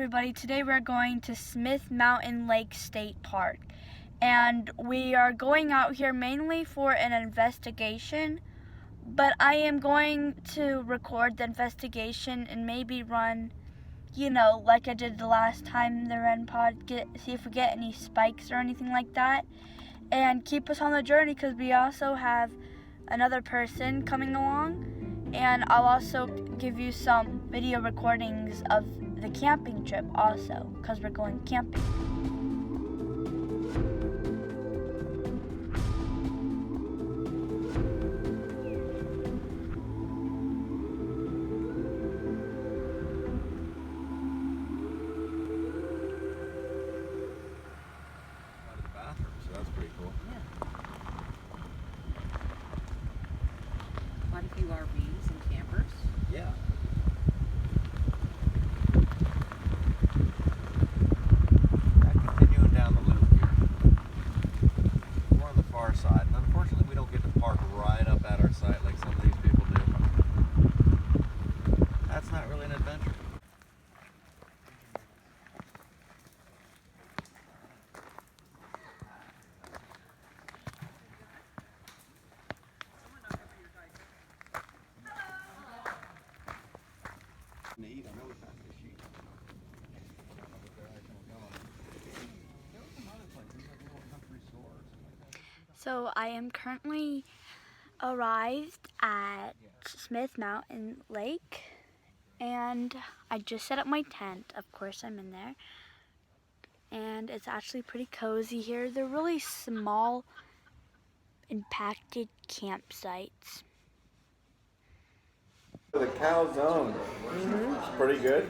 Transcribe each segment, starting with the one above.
everybody, today we're going to Smith Mountain Lake State Park, and we are going out here mainly for an investigation, but I am going to record the investigation and maybe run, like I did the last time the REM pod, see if we get any spikes or anything like that, and keep us on the journey because we also have another person coming along, and I'll also give you some video recordings of the camping trip also, because we're going camping. Out of the bathroom, so that's pretty cool. Yeah. Quite a few RVs and campers. Yeah. Continuing down the loop here. We're on the far side, and unfortunately we don't get to park right up at our site like some of these people do. That's not really an adventure. Neat. I know we found a sheet. So I am currently arrived at Smith Mountain Lake, and I just set up my tent. Of course I'm in there, and it's actually pretty cozy here. They're really small, impacted campsites. The calzone. It's pretty good.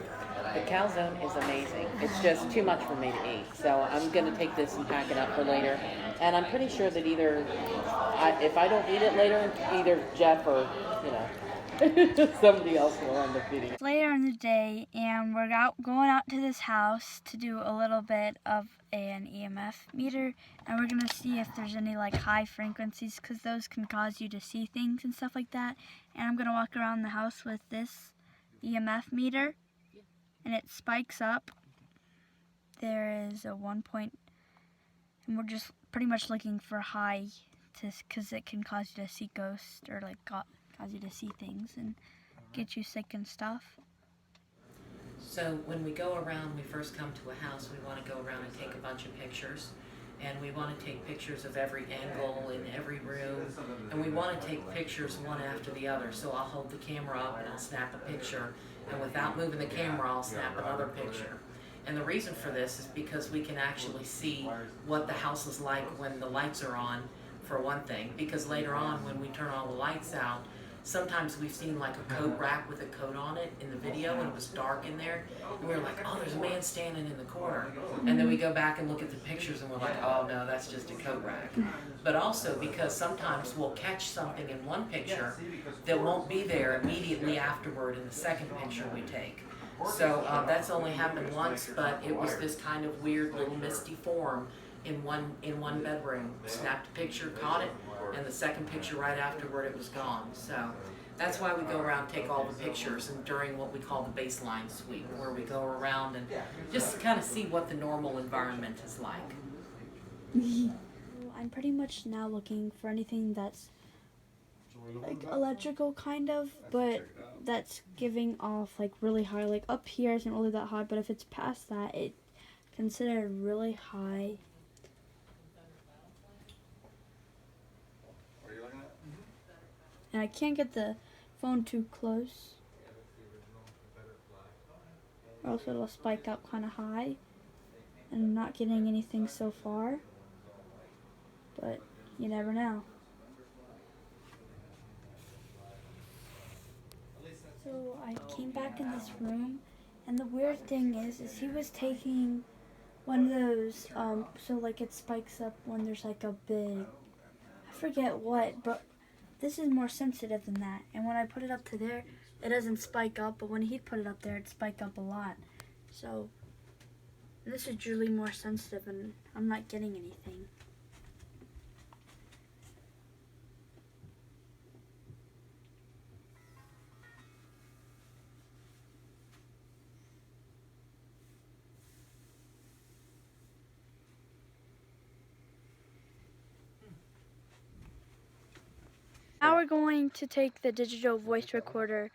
The calzone is amazing. It's just too much for me to eat. So I'm going to take this and pack it up for later. And I'm pretty sure that if I don't eat it later, either Jeff or, somebody else will end up eating it. It's later in the day, and we're going out to this house to do a little bit of an EMF meter, and we're going to see if there's any high frequencies, because those can cause you to see things and stuff like that. And I'm going to walk around the house with this EMF meter, and it spikes up. There is a 1 point, and we're just pretty much looking for high, because it can cause you to see ghosts, or cause you to see things and get you sick and stuff. So when we go around, we first come to a house, we want to go around and take a bunch of pictures. And we want to take pictures of every angle in every room. And we want to take pictures one after the other. So I'll hold the camera up and I'll snap a picture. And without moving the camera, I'll snap another picture. And the reason for this is because we can actually see what the house is like when the lights are on, for one thing. Because later on, when we turn all the lights out, sometimes we've seen a coat rack with a coat on it in the video, and it was dark in there, and we were like, oh, there's a man standing in the corner. And then we go back and look at the pictures and we're like, oh no, that's just a coat rack. But also because sometimes we'll catch something in one picture that won't be there immediately afterward in the second picture we take. So that's only happened once, but it was this kind of weird little misty form in one bedroom. Snapped a picture, caught it, and the second picture right afterward it was gone. So that's why we go around and take all the pictures, and during what we call the baseline sweep, where we go around and just kind of see what the normal environment is like. I'm pretty much now looking for anything that's electrical kind of, but that's giving off really high. Up here isn't really that high, but if it's past that, it's considered really high. And I can't get the phone too close, or else it'll spike up kind of high. And I'm not getting anything so far, but you never know. So I came back in this room, and the weird thing is he was taking one of those, so it spikes up when there's a big, I forget what, but this is more sensitive than that. And when I put it up to there, it doesn't spike up, but when he'd put it up there, it'd spike up a lot. So this is really more sensitive, and I'm not getting anything. we're going to take the digital voice recorder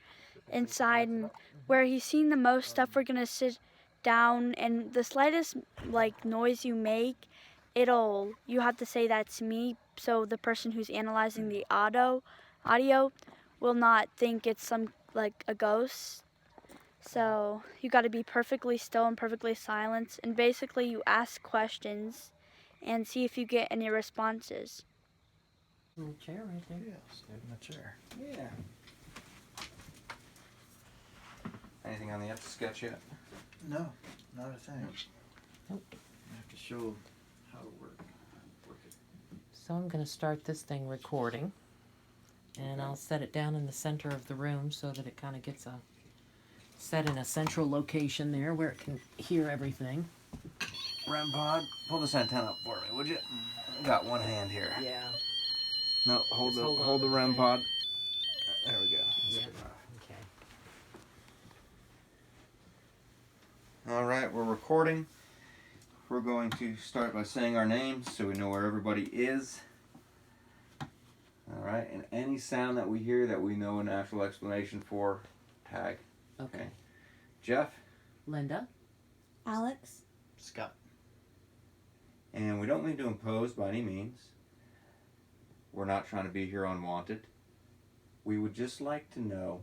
inside, and where he's seen the most stuff, we're gonna sit down, and the slightest like noise you make, you have to say that's me, so the person who's analyzing the audio will not think it's some like a ghost. So you got to be perfectly still and perfectly silent, and basically you ask questions and see if you get any responses. Little chair right there. Yeah, sit in the chair. Yeah. Anything on the Etch-a-Sketch yet? No, not a thing. Nope. I have to show how to work it. So I'm going to start this thing recording, and I'll set it down in the center of the room so that it kind of gets set in a central location there where it can hear everything. REM pod, pull this antenna up for me, would you? I got one hand here. Yeah. No, hold Just hold the on, REM okay. pod. There we go. That's Yeah. good enough. Okay. All right, we're recording. We're going to start by saying our names so we know where everybody is. All right, and any sound that we hear that we know a natural explanation for, tag. Okay. Jeff, Linda. Alex. Scott. and we don't mean to impose by any means. We're not trying to be here unwanted. We would just like to know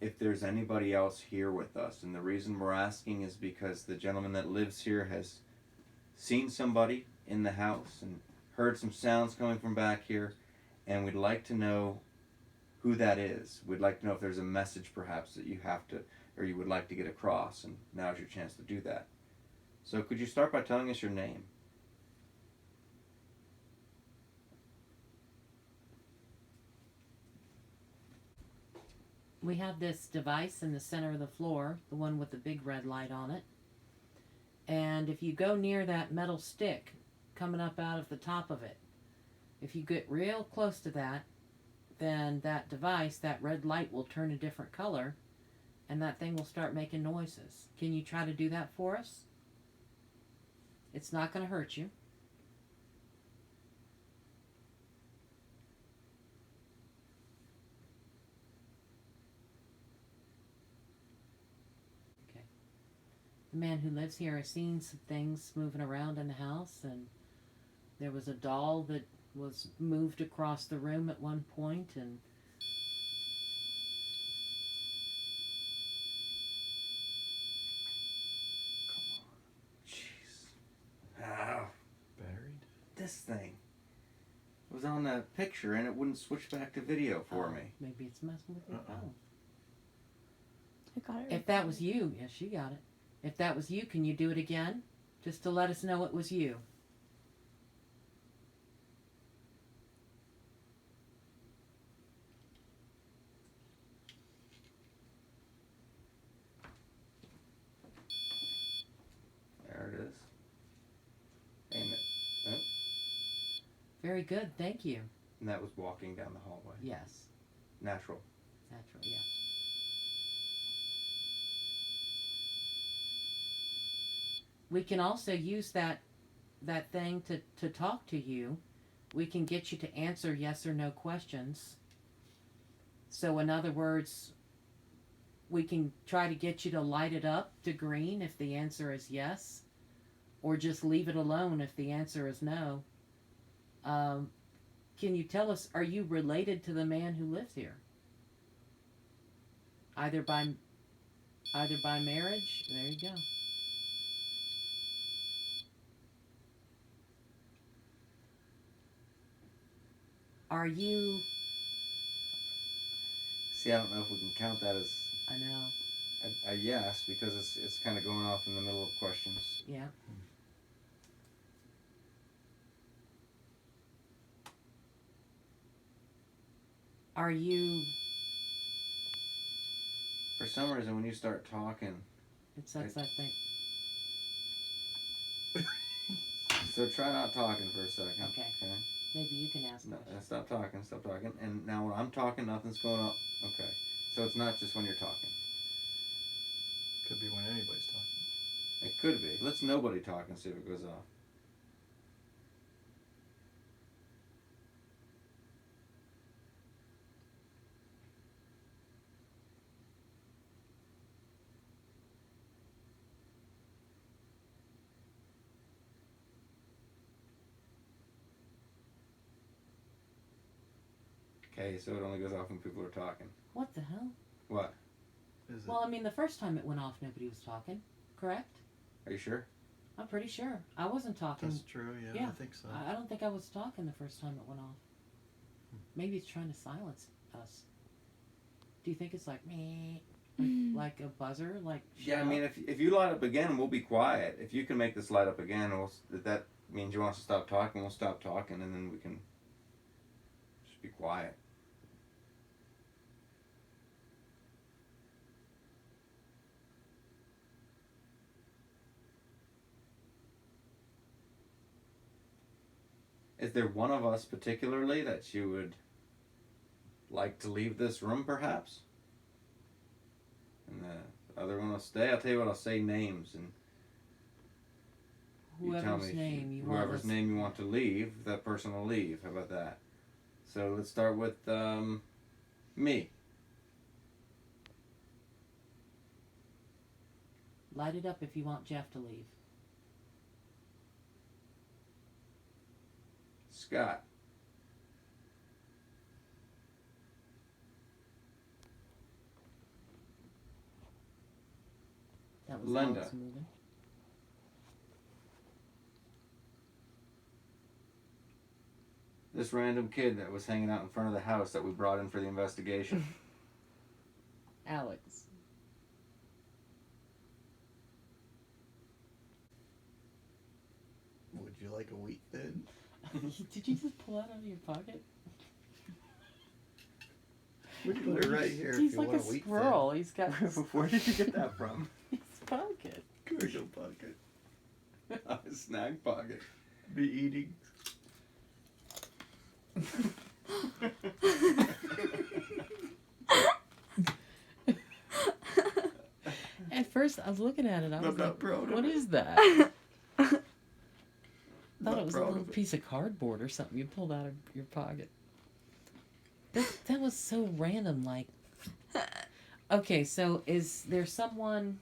if there's anybody else here with us, and the reason we're asking is because the gentleman that lives here has seen somebody in the house and heard some sounds coming from back here, and we'd like to know who that is. We'd like to know if there's a message perhaps that you have to, or you would like to get across, and now's your chance to do that. So could you start by telling us your name? We have this device in the center of the floor, the one with the big red light on it. And if you go near that metal stick coming up out of the top of it, if you get real close to that, then that device, that red light will turn a different color, and that thing will start making noises. Can you try to do that for us? It's not going to hurt you. Okay. The man who lives here has seen some things moving around in the house, and there was a doll that was moved across the room at one point, and Jeez. Ah, Buried? this thing. It was on the picture and it wouldn't switch back to video for oh, me. maybe it's messing with your phone. I got it. If that was you, yes, you got it. If that was you, can you do it again? Just to let us know it was you. There it is. Aim it. Oh, Very good, thank you. and that was walking down the hallway. Yes, Natural. natural, yeah. We can also use that thing to talk to you. We can get you to answer yes or no questions. So in other words, we can try to get you to light it up to green if the answer is yes, or just leave it alone if the answer is no. Can you tell us, are you related to the man who lives here? Either by marriage? There you go. Are you, See, I don't know if we can count that as I know, a yes because it's kind of going off in the middle of questions. yeah. Are you, For some reason, when you start talking, it's that thing. so try not talking for a second. Okay. Maybe you can ask No, questions. stop talking. Stop talking. And now when I'm talking, nothing's going on. Okay. So it's not just when you're talking. Could be when anybody's talking. It could be. Let's nobody talk and see if it goes off. Okay, so it only goes off when people are talking. What the hell? What? Is it? Well, I mean, the first time it went off, nobody was talking, correct? Are you sure? I'm pretty sure. I wasn't talking. That's true. Yeah, Yeah. I think so. I don't think I was talking the first time it went off. Maybe it's trying to silence us. Do you think it's like me, like a buzzer, like? Yeah, I shut mean, up? if you light up again, we'll be quiet. If you can make this light up again, if that means you want us to stop talking, we'll stop talking, and then we can just be quiet. Is there one of us particularly that you would like to leave this room, perhaps? And the other one will stay? I'll tell you what, I'll say names, and you tell Whoever's me name you want whoever's us- name you want to leave, that person will leave. How about that? So let's start with me. Light it up if you want Jeff to leave. Scott. That was Linda. Alex moving. This random kid that was hanging out in front of the house that we brought in for the investigation. Alex. Would you like a wheat thin? Did you just pull that out of your pocket? We can put it right here He's if you like want a a wheat squirrel. He's got Where did you get that from? his pocket. thin. Commercial pocket. A snack pocket. Be eating. At first, I was looking at it. I I'm was not like, proud of "What it." is that?" Thought Not it was a proud little of it. piece of cardboard or something you pulled out of your pocket. That was so random. Like, okay, so is there someone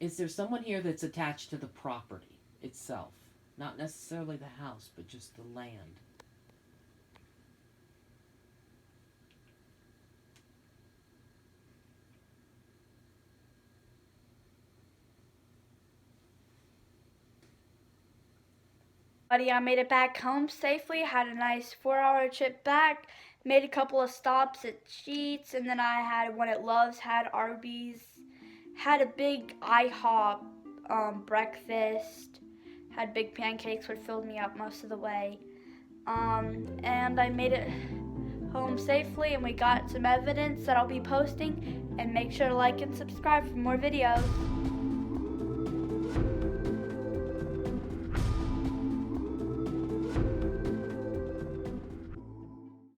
here that's attached to the property itself? Not necessarily the house, but just the land. Buddy, I made it back home safely, had a nice 4-hour trip back, made a couple of stops at Sheets, and then I had one at Love's, had Arby's, had a big IHOP breakfast, had big pancakes, which filled me up most of the way. And I made it home safely, and we got some evidence that I'll be posting, and make sure to like and subscribe for more videos.